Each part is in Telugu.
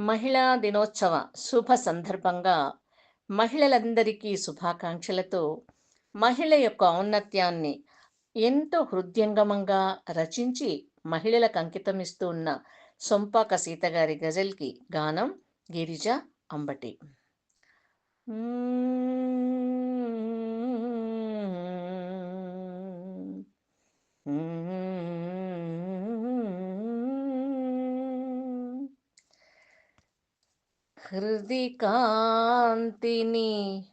మహిళా దినోత్సవ శుభ సందర్భంగా మహిళలందరికీ శుభాకాంక్షలతో మహిళ యొక్క ఔన్నత్యాన్ని ఎంతో హృద్యంగమంగా రచించి మహిళలకు అంకితమిస్తూ ఉన్న సొంపాక సీత గారి గజల్కి గానం గిరిజ అంబటి. హృది కాంతిని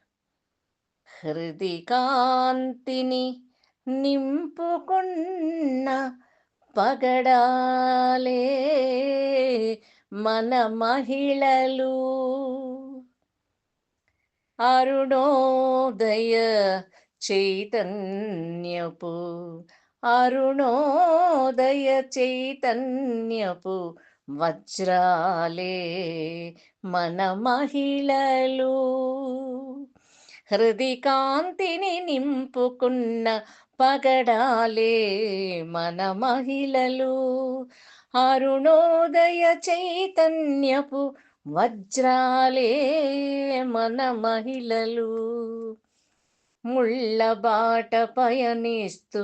హృది కాంతిని నింపుకున్న పగడాలే మన మహిళలు. అరుణోదయ చైతన్యపు అరుణోదయ చైతన్యపు వజ్రాలే మన మహిళలు. హృది కాంతిని నింపుకున్న పగడాలే మన మహిళలు. అరుణోదయ చైతన్యపు వజ్రాలే మన మహిళలు. ముళ్ళ బాట పయనిస్తూ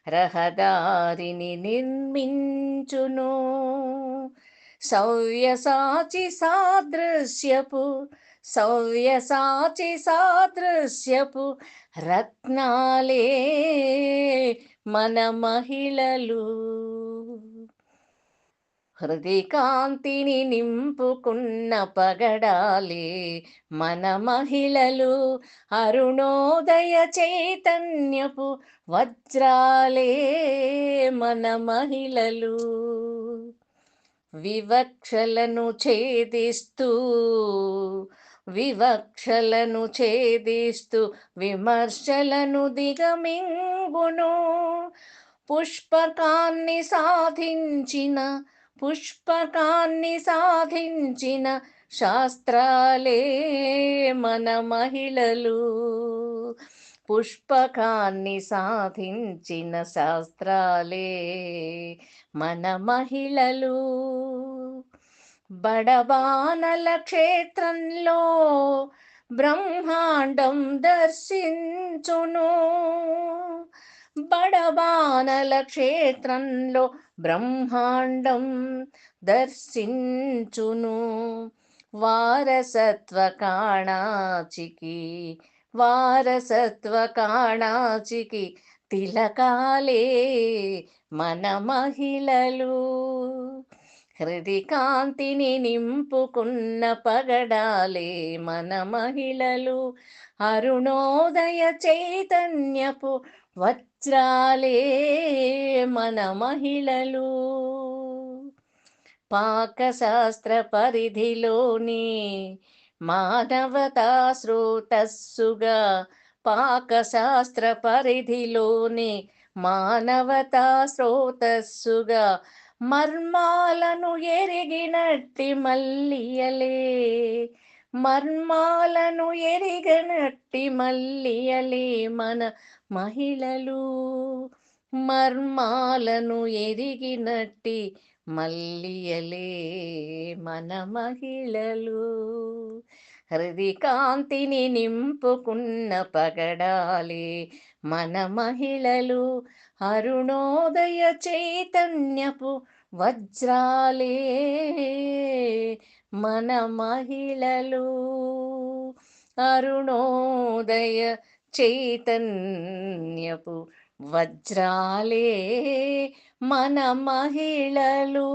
రహదారిని నిర్మించును. సవ్యసాచి సాదృశ్యపు సవ్యసాచి సాదృశ్యపు రత్నాలే మన మహిళలు. హృది కాంతిని నింపుకున్న పగడాలే మన మహిళలు. అరుణోదయ చైతన్యపు వజ్రాలే మన మహిళలు. వివక్షలను ఛేదిస్తూ వివక్షలను ఛేదిస్తూ విమర్శలను దిగమింగును. పుష్పకాన్ని సాధించిన పుష్పకాన్ని సాధించిన శాస్త్రాలే మన మహిళలు. పుష్పకాన్ని సాధించిన శాస్త్రాలే మన మహిళలు. బడబానల క్షేత్రంలో బ్రహ్మాండం దర్శించును. బడబానల క్షేత్రంలో బ్రహ్మాండం దర్శించును. వారసత్వ కాణాచికి వారసత్వ కాణాచికి తిలకాలే మన మహిళలు. హృది కాంతిని నింపుకున్న పగడాలే మన మహిళలు. అరుణోదయ చైతన్యపు వజ్రాలే మన మహిళలు. పాకశాస్త్ర పరిధిలోని మానవతా స్రోతస్సుగా పాకశాస్త్ర పరిధిలోని మానవతా స్రోతస్సుగా మర్మాలను ఎరిగినట్టి మల్లియలే మర్మాలను ఎరిగినట్టి మల్లియలే మన మహిళలు. మర్మాలను ఎరిగినట్టి మల్లియలే మన మహిళలు. హృది కాంతిని నింపుకున్న పగడాలే మన మహిళలు. అరుణోదయ చైతన్యపు వజ్రాలే మన మహిళలు. అరుణోదయ చైతన్యపు వజ్రాలే మన మహిళలు.